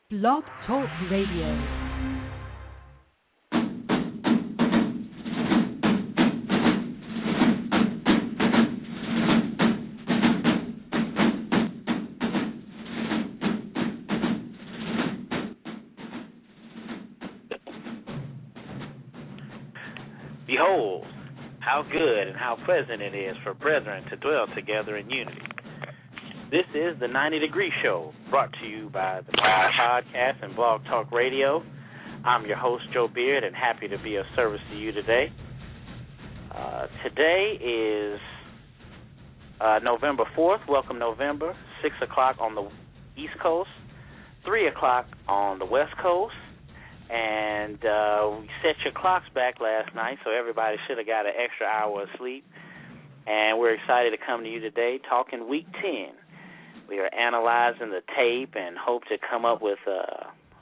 Blog Talk Radio. Behold, how good and how pleasant it is for brethren to dwell together in unity. This is the 90 Degree Show, brought to you by the Podcast and Blog Talk Radio. I'm your host, Joe Beard, and happy to be of service to you today. Today is November 4th. Welcome, November. 6 o'clock on the East Coast, 3 o'clock on the West Coast. And we set your clocks back last night, so everybody should have got an extra hour of sleep. And we're excited to come to you today talking Week 10. We are analyzing the tape and hope to come up with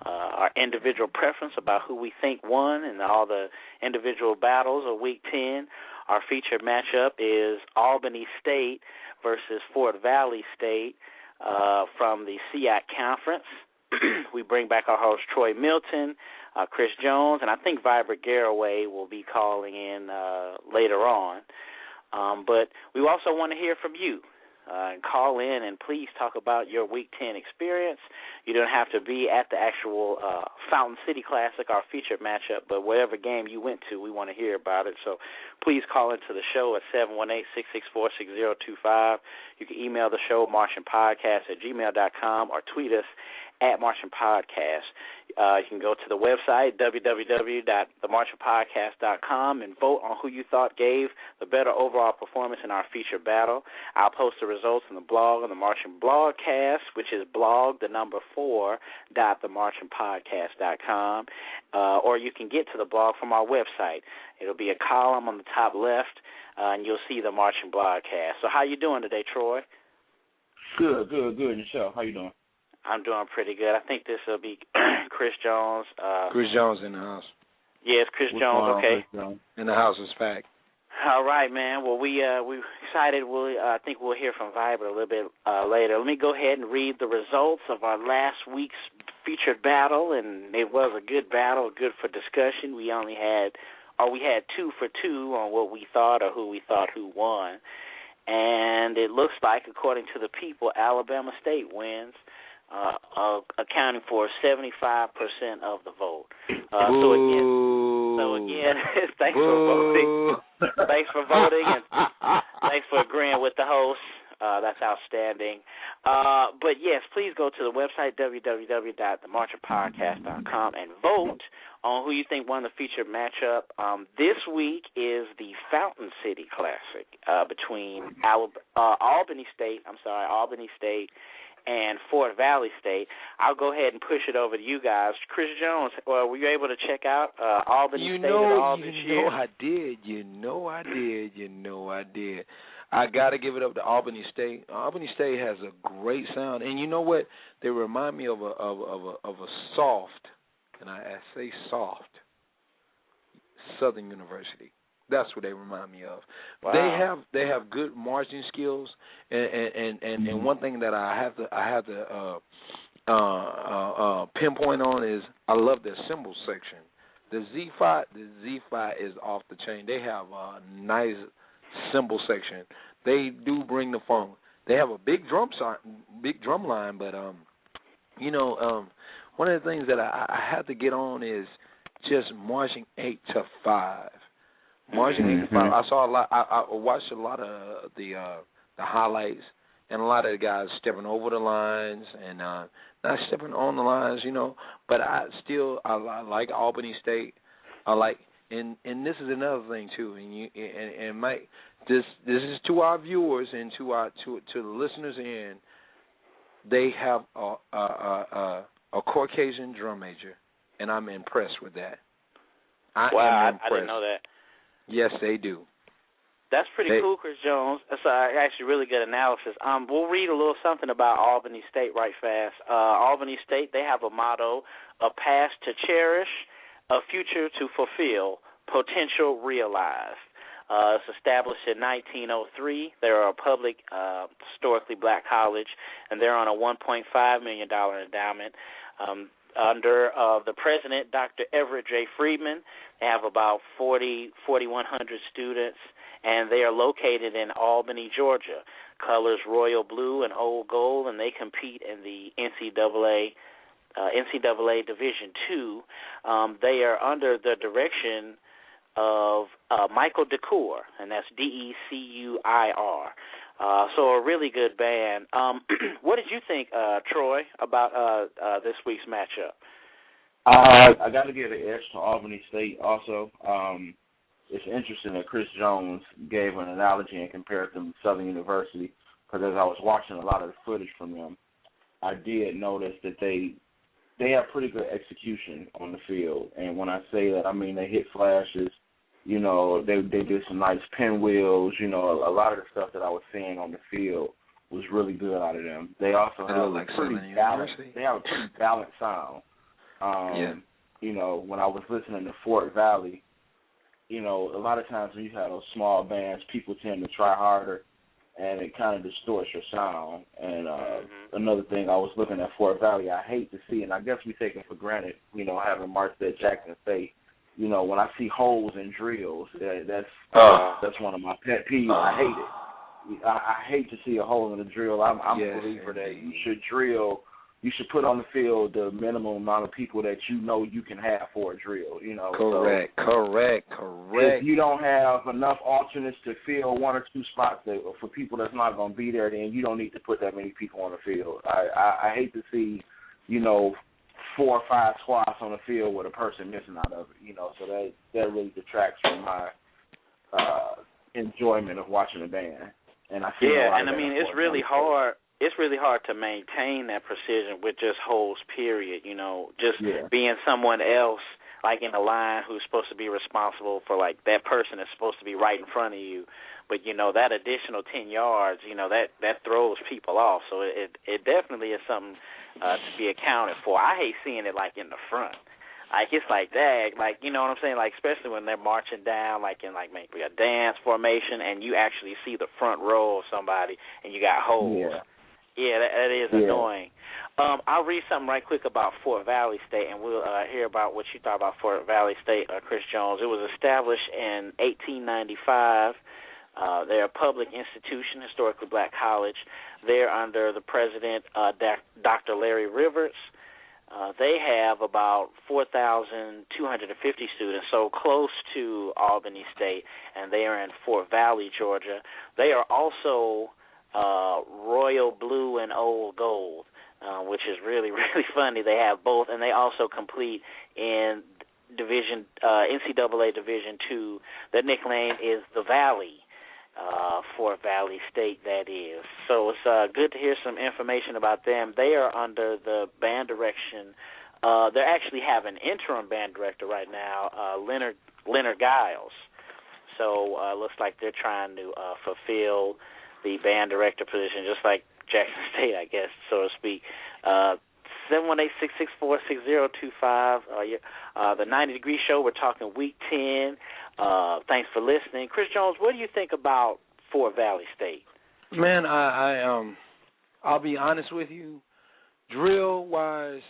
our individual preference about who we think won in all the individual battles of Week 10. Our featured matchup is Albany State versus Fort Valley State from the SEAC Conference. We bring back our host, Troy Milton, Chris Jones, and I think Vibrant Garraway will be calling in later on. But we also want to hear from you. And call in and please talk about your Week 10 experience. You don't have to be at the actual Fountain City Classic, our featured matchup, but whatever game you went to, we want to hear about it. So please call into the show at 718-664-6025. You can email the show, martianpodcast@gmail.com, or tweet us at Martian Podcast. You can go to the website, www.themartianpodcast.com, and vote on who you thought gave the better overall performance in our featured battle. I'll post the results on the blog on the Martian Blogcast, which is blog4.themartianpodcast.com, or you can get to the blog from our website. It'll be a column on the top left, and you'll see the Martian Blogcast. So how you doing today, Troy? Good. And yourself, how you doing? I'm doing pretty good. I think this will be Chris Jones. Chris Jones in the house. Yes, Chris Jones. Okay. Chris Jones? In the house is packed. All right, man. Well, we're excited. I think we'll hear from Viber a little bit later. Let me go ahead and read the results of our last week's featured battle, and it was a good battle, good for discussion. We had 2 for 2 on what we thought or who we thought who won, and it looks like, according to the people, Alabama State wins. Accounting for 75% of the vote. So again, thanks for voting. Thanks for voting, and thanks for agreeing with the host. That's outstanding. But yes, please go to the website, www.themartianpodcast.com, and vote on who you think won the featured matchup. This week is the Fountain City Classic between Albany State and Fort Valley State. I'll go ahead and push it over to you guys. Chris Jones, were you able to check out Albany State at all this year? I did. I got to give it up to Albany State. Albany State has a great sound, and you know what? They remind me of a soft, and I say soft, Southern University. That's what they remind me of. Wow. They have good marching skills, and one thing that I have to pinpoint on is I love their cymbal section. The Z5 is off the chain. They have a nice cymbal section. They do bring the funk. They have a big drum line, but one of the things that I have to get on is just marching 8 to 5. Marching 8 to 5. I saw a lot. I watched a lot of the highlights, and a lot of the guys stepping over the lines and not stepping on the lines, But I like Albany State. And this is another thing too. And Mike, this is to our viewers and to the listeners. And they have a Caucasian drum major, and I'm impressed with that. I didn't know that. Yes, they do. That's pretty cool, Chris Jones. That's actually really good analysis. We'll read a little something about Albany State right fast. Albany State, they have a motto: a past to cherish, a future to fulfill, potential realized. It's established in 1903. They're a public, historically black college, and they're on a $1.5 million endowment. Under the president, Dr. Everett J. Friedman, they have about 4,100 students, and they are located in Albany, Georgia. Colors royal blue and old gold, and they compete in the NCAA Division II. They are under the direction of Michael DeCuir, and that's DECUIR. So a really good band. What did you think, Troy, about this week's matchup? I got to give an edge to Albany State also. It's interesting that Chris Jones gave an analogy and compared them to Southern University, because as I was watching a lot of the footage from them, I did notice that they have pretty good execution on the field. And when I say that, I mean they hit flashes. You know, they did some nice pinwheels. You know, a lot of the stuff that I was seeing on the field was really good out of them. They also have a pretty balanced sound. You know, when I was listening to Fort Valley, you know, a lot of times when you have those small bands, people tend to try harder, and it kind of distorts your sound. And another thing, I was looking at Fort Valley, I hate to see, and I guess we take it for granted, you know, having Marquette Jackson State. You know, when I see holes in drills, that's one of my pet peeves. I hate it. I hate to see a hole in a drill. I'm a believer that you should drill. You should put on the field the minimum amount of people that you know you can have for a drill. You know, correct. If you don't have enough alternates to fill one or two spots for people that's not going to be there, then you don't need to put that many people on the field. I hate to see, you know, 4 or 5 squats on the field with a person missing out of it. You know, so that really detracts from my enjoyment of watching a band. And I feel and I mean it's really hard. It's really hard to maintain that precision with just holes, period. You know, just being someone else, like in a line, who's supposed to be responsible for, like, that person is supposed to be right in front of you. But, you know, that additional 10 yards, you know, that throws people off. So it definitely is something to be accounted for. I hate seeing it, like, in the front. Like, it's like that. Like, you know what I'm saying? Like, especially when they're marching down, like, in, like, maybe a dance formation, and you actually see the front row of somebody, and you got holes. Yeah, that is annoying. I'll read something right quick about Fort Valley State, and we'll hear about what you thought about Fort Valley State, Chris Jones. It was established in 1895. They're a public institution, historically black college. They're under the president, Dr. Larry Rivers. They have about 4,250 students, so close to Albany State, and they are in Fort Valley, Georgia. They are also royal blue and old gold, which is really, really funny. They have both, and they also compete in NCAA Division II. Their nickname is the Valley, Fort Valley State, that is. So it's good to hear some information about them. They are under the band direction. They actually have an interim band director right now, Leonard Giles. So it looks like they're trying to fulfill the band director position, just like Jackson State, I guess, so to speak. 718-664-6025. The 90 Degree Show, we're talking week 10. Thanks for listening. Chris Jones, what do you think about Fort Valley State? Man, I'll be honest with you. Drill-wise,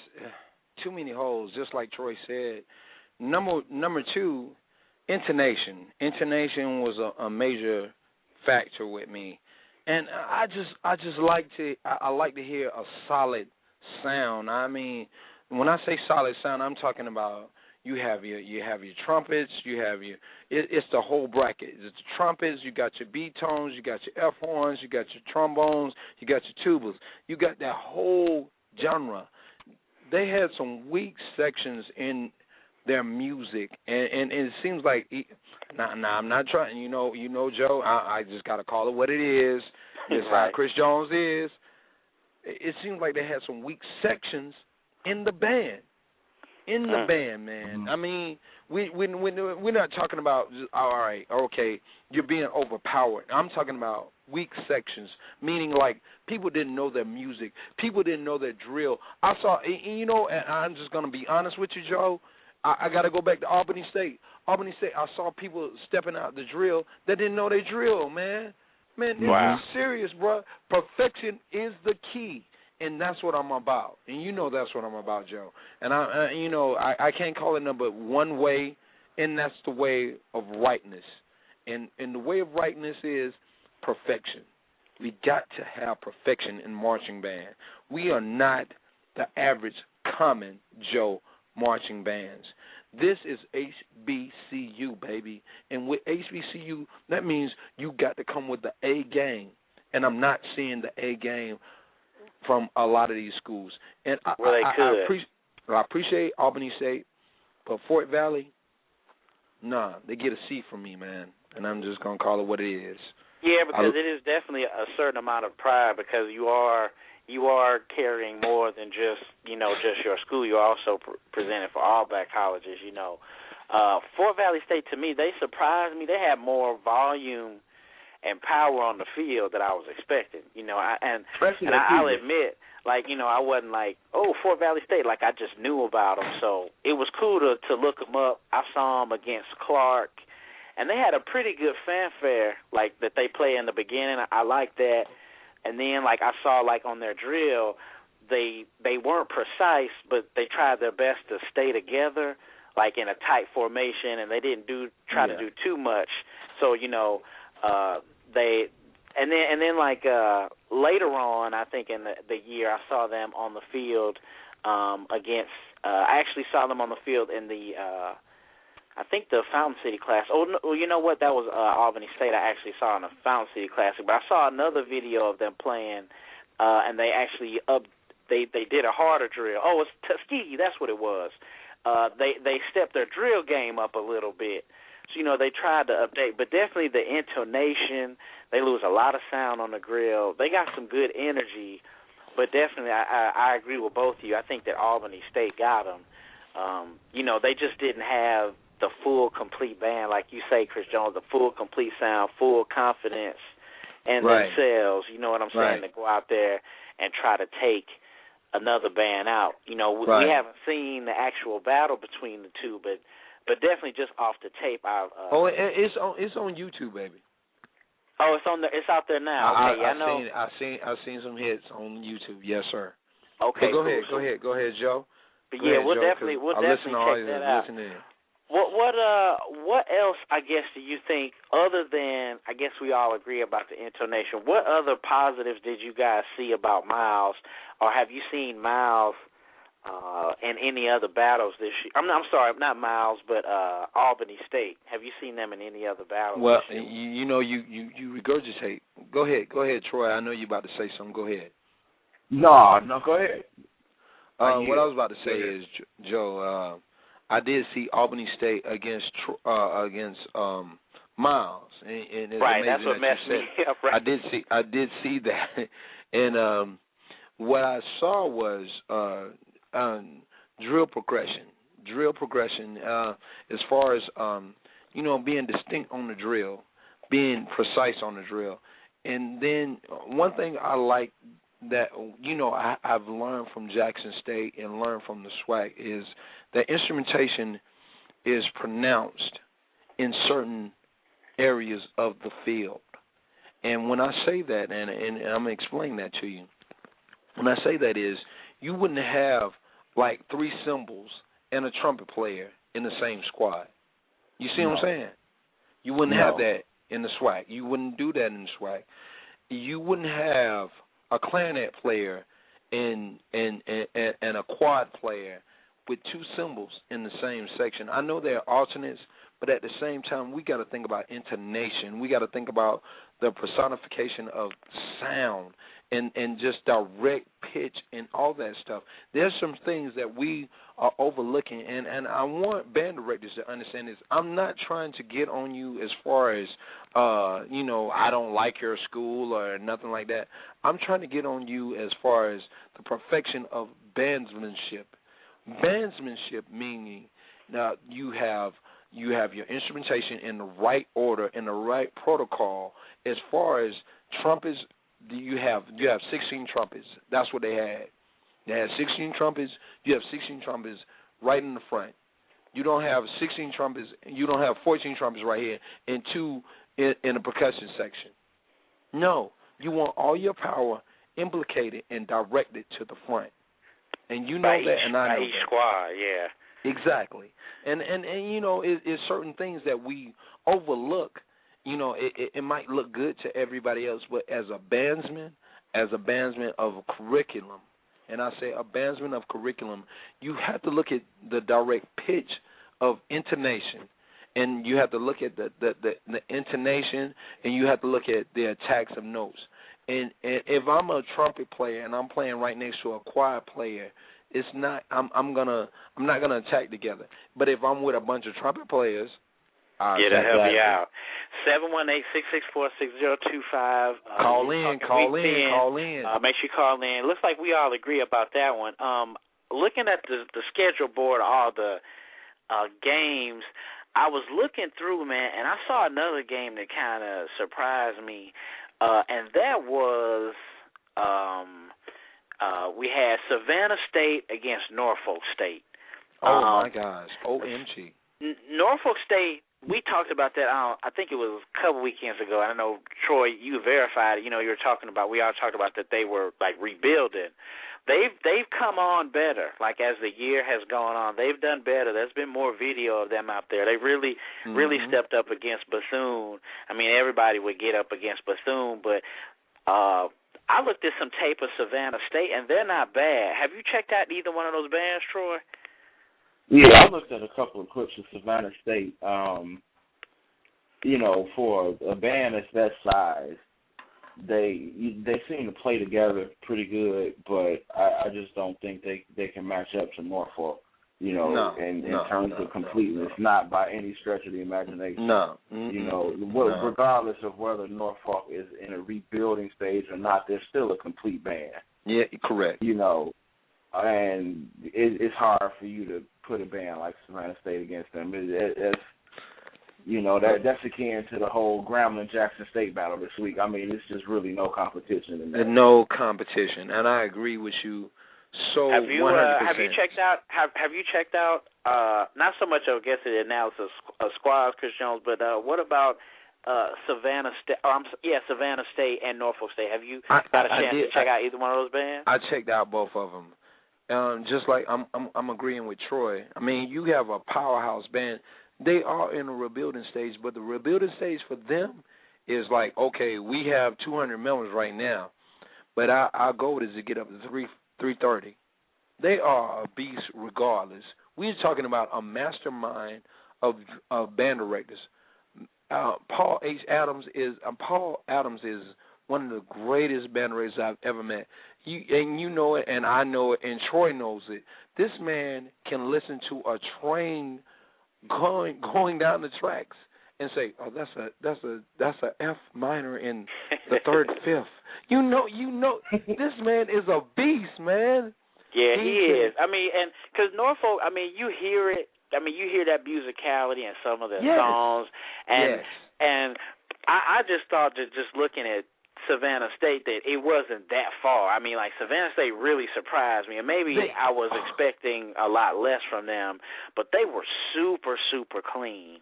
too many holes, just like Troy said. Number two, intonation. Intonation was a major factor with me. And I just like to hear a solid sound. I mean, when I say solid sound, I'm talking about you have your trumpets, it's the whole bracket. It's the trumpets, you got your B tones, you got your F horns, you got your trombones, you got your tubas. You got that whole genre. They had some weak sections in their music, and it seems like I'm not trying. You know, Joe. I just got to call it what it is. It's how Chris Jones is. It seems like they had some weak sections in the band. Man. I mean, we're not talking about all right, okay, you're being overpowered. I'm talking about weak sections, meaning like people didn't know their music, people didn't know their drill. I saw, you know, and I'm just gonna be honest with you, Joe. I got to go back to Albany State. Albany State, I saw people stepping out the drill that didn't know they drill, man. Man, this is serious, bro. Perfection is the key, and that's what I'm about. And you know that's what I'm about, Joe. And I can't call it nothing but one way, and that's the way of rightness. And the way of rightness is perfection. We got to have perfection in marching band. We are not the average common Joe marching bands. This is HBCU, baby. And with HBCU, that means you got to come with the A game. And I'm not seeing the A game from a lot of these schools. And I appreciate Albany State, but Fort Valley, nah, they get a C from me, man. And I'm just going to call it what it is. Yeah, because it is definitely a certain amount of pride because you are carrying more than just your school. You're also presented for all black colleges. Fort Valley State, to me, they surprised me. They had more volume and power on the field than I was expecting. I'll admit, I wasn't like, oh, Fort Valley State, like I just knew about them. So it was cool to look them up. I saw them against Clark. And they had a pretty good fanfare, that they play in the beginning. I like that. And then, I saw, on their drill, they weren't precise, but they tried their best to stay together, in a tight formation, and they didn't try to do too much. So, they and then later on, I think in the year, I saw them on the field against. I actually saw them on the field in the. I think the Fountain City Classic. Oh, no, you know what? That was Albany State. I actually saw in the Fountain City Classic. But I saw another video of them playing, and they actually they did a harder drill. Oh, it's Tuskegee. That's what it was. They stepped their drill game up a little bit. So, they tried to update. But definitely the intonation, they lose a lot of sound on the grill. They got some good energy. But definitely I agree with both of you. I think that Albany State got them. They just didn't have the full, complete band, like you say, Chris Jones, the full, complete sound, full confidence in themselves, you know what I'm saying, to go out there and try to take another band out. We haven't seen the actual battle between the two, but definitely just off the tape. It's on YouTube, baby. Oh, it's out there now. Okay, I know. I've seen some hits on YouTube. Yes, sir. Okay, go ahead, Joe. But we'll definitely check that out. What else, I guess, do you think, other than, I guess we all agree about the intonation, what other positives did you guys see about Miles, or have you seen Miles in any other battles this year? I'm sorry, not Miles, but Albany State. Have you seen them in any other battles? Well, you regurgitate. Go ahead, Troy. I know you're about to say something. Go ahead. No, go ahead. What I was about to say is, Joe, I did see Albany State against Miles, and it's amazing that's what messed me up. Right. I did see that, and what I saw was drill progression. As far as being distinct on the drill, being precise on the drill, and then one thing I like that I've learned from Jackson State and learned from the SWAC is that instrumentation is pronounced in certain areas of the field. And when I say that, and I'm going to explain that to you, when I say that is, you wouldn't have like 3 cymbals and a trumpet player in the same squad. You see what I'm saying? You wouldn't have that in the SWAC. You wouldn't do that in the SWAC. You wouldn't have a clarinet player and a quad player with 2 cymbals in the same section. I know they're alternates, but at the same time, we got to think about intonation. We got to think about the personification of sound and just direct pitch and all that stuff. There's some things that we are overlooking, and I want band directors to understand this. I'm not trying to get on you as far as, I don't like your school or nothing like that. I'm trying to get on you as far as the perfection of bandsmanship. Bandsmanship meaning that you have your instrumentation in the right order, in the right protocol. As far as trumpets, you have 16 trumpets. That's what they had. They had 16 trumpets. You have 16 trumpets right in the front. You don't have 16 trumpets. You don't have 14 trumpets right here and 2 in the percussion section. No, you want all your power implicated and directed to the front. And you know that, and I know each that. squad, yeah. Exactly. And you know, it's certain things that we overlook. You know, it might look good to everybody else, but as a bandsman of a curriculum, and I say a bandsman of curriculum, you have to look at the direct pitch of intonation, and you have to look at the intonation, and you have to look at the attacks of notes. And if I'm a trumpet player and I'm playing right next to a choir player, it's not I'm not gonna attack together. But if I'm with a bunch of trumpet players, to help you out. 718-664-6025. Call in. Make sure you call in. Looks like we all agree about that one. Looking at the schedule board, all the games, I was looking through, man, and I saw another game that kind of surprised me, and that was we had Savannah State against Norfolk State. Oh, my gosh. OMG. Norfolk State, we talked about that, I think it was a couple weekends ago. I know, Troy, you verified it. You know, we all talked about that they were, like, rebuilding. They've come on better, like, as the year has gone on. They've done better. There's been more video of them out there. They really stepped up against Bethune. I mean, everybody would get up against Bethune, but I looked at some tape of Savannah State, and they're not bad. Have you checked out either one of those bands, Troy? Yeah, I looked at a couple of clips of Savannah State. You know, for a band that's that size, they seem to play together pretty good, but I just don't think they can match up to Norfolk. You know, in terms of completeness, not by any stretch of the imagination. No. You know, regardless of whether Norfolk is in a rebuilding stage or not, they're still a complete band. Yeah, correct. You know, and it's hard for you to put a band like Savannah State against them. It's you know, that's akin to the whole Grambling-Jackson State battle this week. I mean, it's just really no competition in that. No competition, and I agree with you. So 100%. Have you checked out? Not so much, I guess, the analysis of squads, Chris Jones, but what about Savannah State? Savannah State and Norfolk State. Have you got a chance to check out either one of those bands? I checked out both of them. Just like I'm agreeing with Troy. I mean, you have a powerhouse band. They are in a rebuilding stage, but the rebuilding stage for them is like, okay, we have 200 members right now, but our goal is to get up to 330. They are a beast regardless. We're talking about a mastermind of band directors. Paul Adams is one of the greatest band directors I've ever met. You know it, and I know it, and Troy knows it. This man can listen to a train going down the tracks and say, "Oh, that's a F minor in the third fifth." You know, this man is a beast, man. Yeah, he is. I mean, and because Norfolk, I mean, you hear it. I mean, you hear that musicality in some of the songs, and I just thought that just looking at Savannah State that it wasn't that far. I mean, like, Savannah State really surprised me, and maybe I was expecting a lot less from them, but they were super, super clean.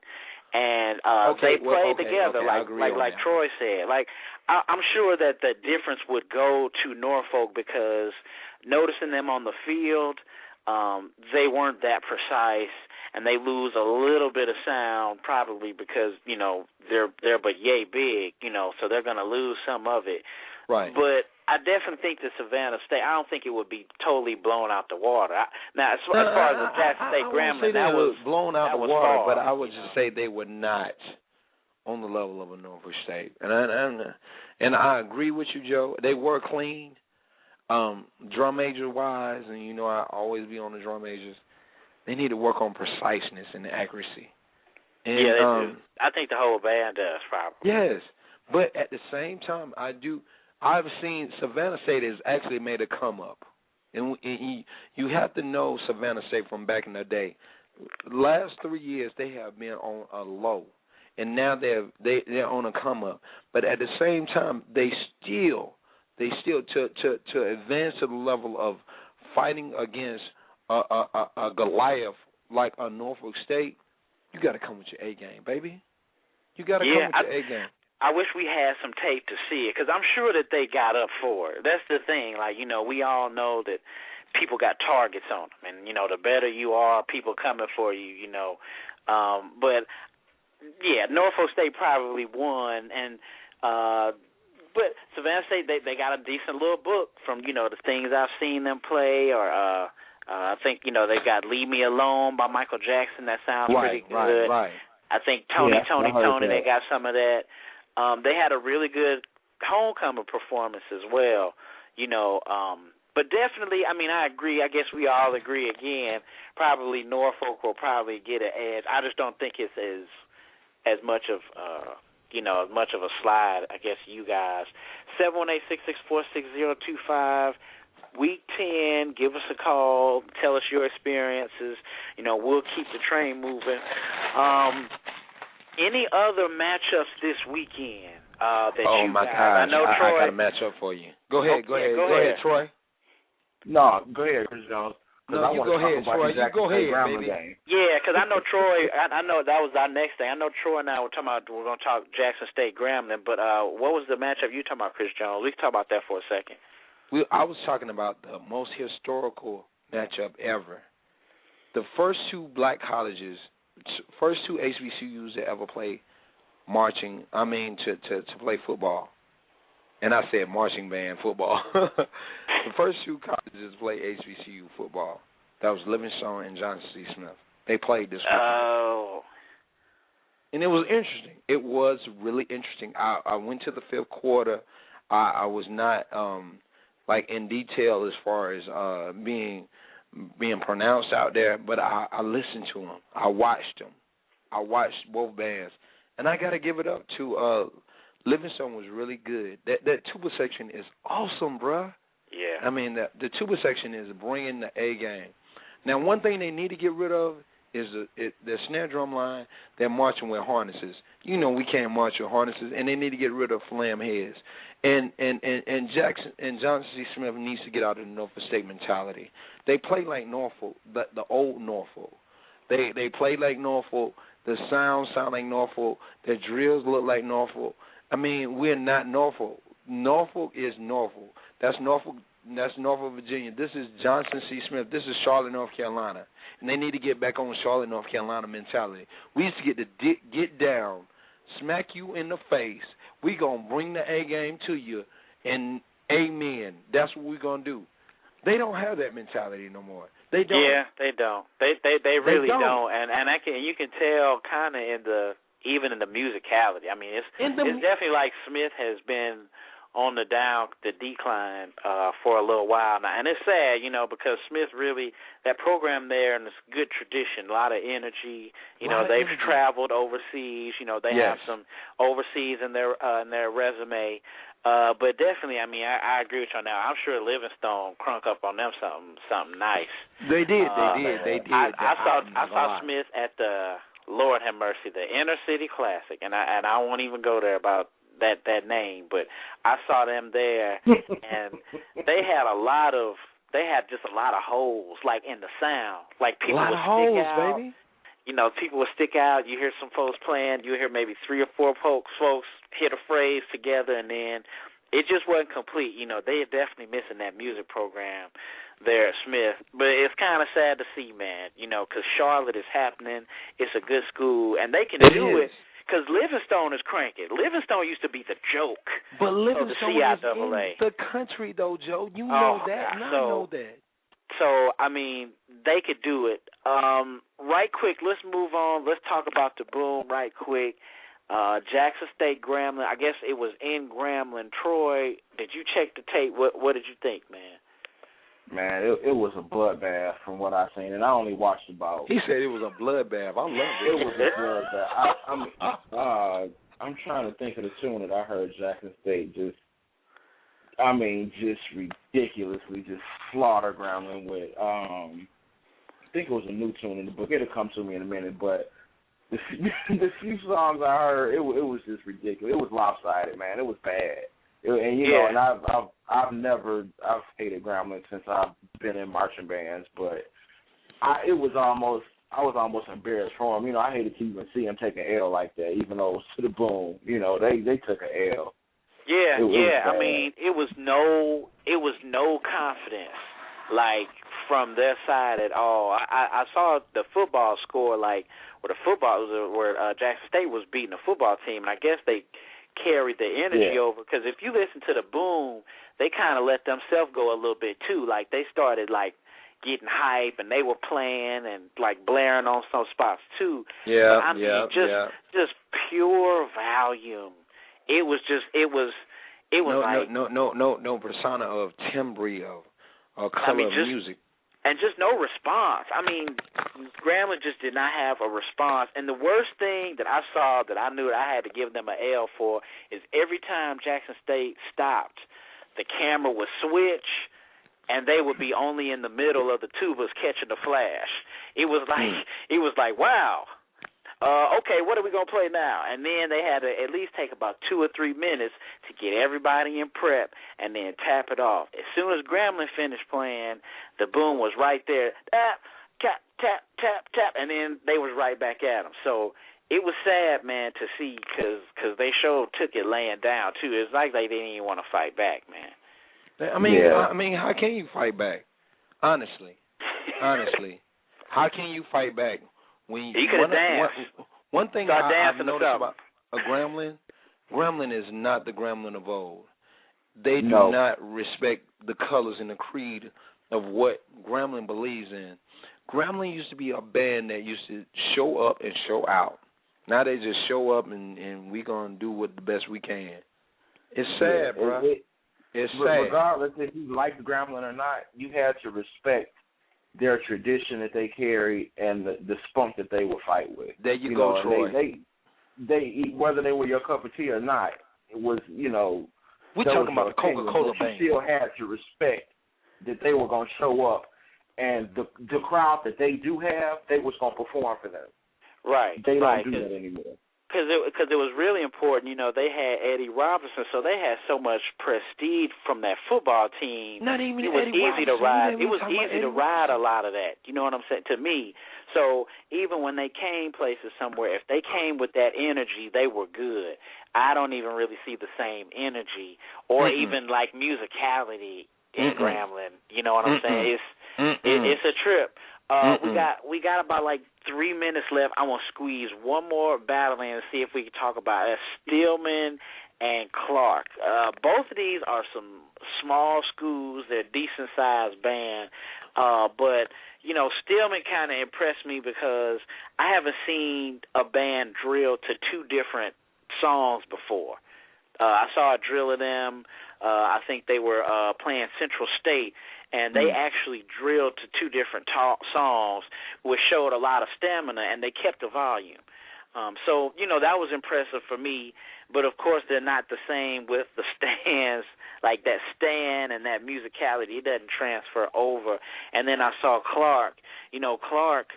And they played together, like Troy said. Like, I'm sure that the difference would go to Norfolk because noticing them on the field, they weren't that precise, and they lose a little bit of sound probably because, you know, they're but yay big, you know, so they're going to lose some of it. Right. But I definitely think that Savannah State, I don't think it would be totally blown out the water. Now, as far as the Jackson State Grambling, that was blown out the water, far, but I would just say they were not on the level of a Norfolk State. And I agree with you, Joe. They were clean, drum major-wise, and, you know, I always be on the drum majors. They need to work on preciseness and accuracy. And, yeah, they do. I think the whole band does, probably. Yes, but at the same time, I've seen Savannah State has actually made a come up, and you have to know Savannah State from back in the day. Last 3 years they have been on a low, and now they're on a come up. But at the same time, they still to advance to the level of fighting against a Goliath like a Norfolk State, you got to come with your A game, baby. You got to come with your A game. I wish we had some tape to see it, because I'm sure that they got up for it. That's the thing. Like, you know, we all know that people got targets on them. And, you know, the better you are, people coming for you, you know. But, yeah, Norfolk State probably won. And but Savannah State, they got a decent little book from, you know, the things I've seen them play. Or I think, you know, they got Leave Me Alone by Michael Jackson. That sounds pretty good. Right. I think Tony, they got some of that. They had a really good homecoming performance as well, you know. But definitely, I mean, I agree. I guess we all agree again. Probably Norfolk will probably get an edge. I just don't think it's as much of as much of a slide. I guess you guys 718-664-6025. Week 10, give us a call. Tell us your experiences. You know, we'll keep the train moving. Any other matchups this weekend that you my guys? God! I know Troy. I got a matchup for you. Go ahead, Troy. No, go ahead, Chris Jones. No, you go ahead, Troy. You go ahead, baby. Game. Yeah, because I know Troy. I know that was our next thing. I know Troy and I were talking about we're going to talk Jackson State Grambling, but what was the matchup you talking about, Chris Jones? We can talk about that for a second. I was talking about the most historical matchup ever. The first two black colleges. First two HBCUs that ever played to play football. And I said marching band football. The first two colleges played HBCU football. That was Livingstone and Johnson C. Smith. They played this weekend. Oh. And it was interesting. It was really interesting. I went to the fifth quarter. I was not in detail as far as being pronounced out there, but I listened to them. I watched them. I watched both bands, and I got to give it up to Livingstone was really good. That tuba section is awesome, bruh. Yeah. I mean, the tuba section is bringing the A game. Now, one thing they need to get rid of is the snare drum line. They're marching with harnesses. You know we can't march with harnesses, and they need to get rid of flam heads. And Jackson and Johnson C. Smith needs to get out of the Norfolk State mentality. They play like Norfolk, the old Norfolk. They play like Norfolk. The sound like Norfolk. Their drills look like Norfolk. I mean, we're not Norfolk. Norfolk is Norfolk. That's Norfolk, Virginia. This is Johnson C. Smith. This is Charlotte, North Carolina. And they need to get back on Charlotte, North Carolina mentality. We used to get down, smack you in the face. We going to bring the A game to you, and amen. That's what we're going to do. They don't have that mentality no more. They don't. Yeah, they don't. They really don't. And you can tell kind of even in the musicality. I mean, it's definitely like Smith has been on the decline for a little while now. And it's sad, you know, because Smith really, that program there, and it's good tradition, a lot of energy. You know, they've traveled overseas. You know, they have some overseas in their resume. But definitely, I mean, I agree with you now. I'm sure Livingstone crunk up on them something nice. They did. I saw Smith at the, Lord have mercy, the Inner City Classic, and I won't even go there about that name, but I saw them there, and they had just a lot of holes, like in the sound, like people would stick out. Baby. You know, people would stick out. You hear some folks playing. You hear maybe 3 or 4 folks hit a phrase together, and then it just wasn't complete. You know, they are definitely missing that music program there at Smith. But it's kind of sad to see, man, you know, because Charlotte is happening. It's a good school, and they can do it. Because Livingstone is cranking. Livingstone used to be the joke. But Livingstone is in the country, though, Joe. You know that, and I know that. So, I mean, they could do it. Right quick, let's move on. Let's talk about the boom right quick. Jackson State Grambling. I guess it was in Grambling. Troy, did you check the tape? What did you think, man? Man, it was a bloodbath from what I've seen, and I only watched about. He said it was a bloodbath. I love it. It was a bloodbath. I'm trying to think of the tune that I heard Jackson State just ridiculously just slaughter Grambling with. I think it was a new tune in the book. It'll come to me in a minute, but the few songs I heard, it was just ridiculous. It was lopsided, man. It was bad. Know, and I've hated Grambling since I've been in marching bands, but it was almost, I was almost embarrassed for him. I hated to even see him take an L like that, even though it was to the boom. They took an L. Yeah, I mean, it was no confidence, like, from their side at all. I saw the football score, like, where Jackson State was beating the football team, and I guess they carried the energy over, because if you listen to the boom, they kind of let themselves go a little bit too. Like, they started, like, getting hype, and they were playing and, like, blaring on some spots too. Yeah, but, I mean, just pure volume. It was no persona of timbre or color of music. And just no response. I mean, Grambling just did not have a response. And the worst thing that I saw that I knew that I had to give them an L for is every time Jackson State stopped, the camera would switch, and they would be only in the middle of the tubas catching the flash. It was like, wow. Okay, what are we going to play now? And then they had to at least take about 2 or 3 minutes to get everybody in prep and then tap it off. As soon as Grambling finished playing, the boom was right there. Tap, tap, tap, tap, tap, and then they was right back at them. So it was sad, man, to see because they took it laying down, too. It's like they didn't even want to fight back, man. I mean, how can you fight back? Honestly. How can you fight back? When he could have danced. One thing I've noticed about a Grambling is not the Grambling of old. They do not respect the colors and the creed of what Grambling believes in. Grambling used to be a band that used to show up and show out. Now they just show up and we gonna do what the best we can. It's sad, bro. It's sad. Regardless if you like the Grambling or not, you had to respect their tradition that they carry and the spunk that they would fight with. There you go, Troy. They whether they were your cup of tea or not, it was, we're talking about the Coca-Cola band. You still had to respect that they were going to show up, and the crowd that they do have, they was going to perform for them. Right. They don't do that anymore. Because it was really important, they had Eddie Robinson, so they had so much prestige from that football team. Not even it was Eddie easy Robinson. to ride. It was easy to ride a lot of that. You know what I'm saying? To me. So even when they came places somewhere, if they came with that energy, they were good. I don't even really see the same energy or even like musicality in Grambling. You know what I'm saying? It's a trip. We got about like 3 minutes left. I want to squeeze one more battle in and see if we can talk about it. Stillman and Clark. Both of these are some small schools. They're a decent-sized band. But, Stillman kind of impressed me because I haven't seen a band drill to 2 different songs before. I saw a drill of them. I think they were playing Central State, and they actually drilled to 2 different songs, which showed a lot of stamina, and they kept the volume. So, that was impressive for me. But, of course, they're not the same with the stands, like that stand and that musicality. It doesn't transfer over. And then I saw Clark. Clark,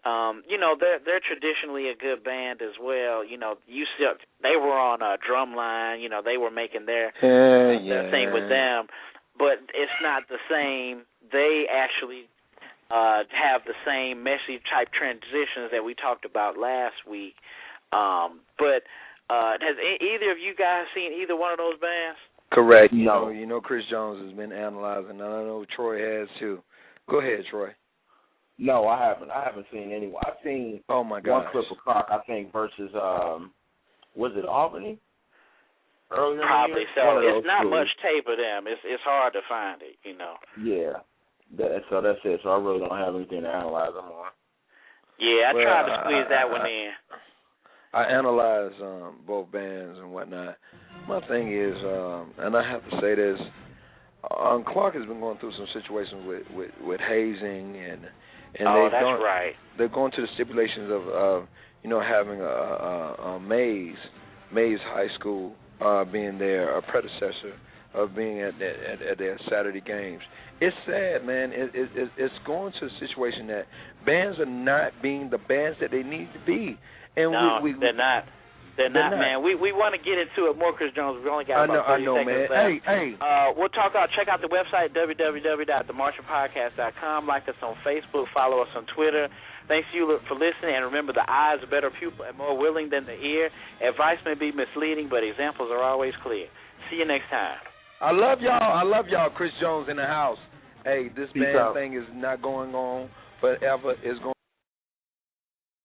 they're traditionally a good band as well. They were on Drumline. They were making their thing with them. But it's not the same. They actually have the same messy type transitions that we talked about last week. But has either of you guys seen either one of those bands? Correct. Chris Jones has been analyzing, and I know Troy has too. Go ahead, Troy. No, I haven't. I haven't seen anyone. I've seen one clip of Clark, I think, versus was it Albany? Earlier probably so. It's not much tape of them. It's hard to find it, Yeah. That's it. So I really don't have anything to analyze them on. Yeah, I tried to squeeze that one in. I analyze both bands and whatnot. My thing is, and I have to say this, Clark has been going through some situations with hazing and that's right. They're going to the stipulations of having a Mays High School being a predecessor of being at their Saturday games. It's sad, man. It's going to a situation that bands are not being the bands that they need to be. And they're not. They're not, man. We want to get into it more, Chris Jones. We only got about 30 seconds man. left. Hey. We'll check out the website, www.themartianpodcast.com. Like us on Facebook. Follow us on Twitter. Thanks to you for listening. And remember, the eye is a better pupil and more willing than the ear. Advice may be misleading, but examples are always clear. See you next time. I love y'all. Chris Jones in the house. Hey, this Peace man out. thing is not going on forever. It's going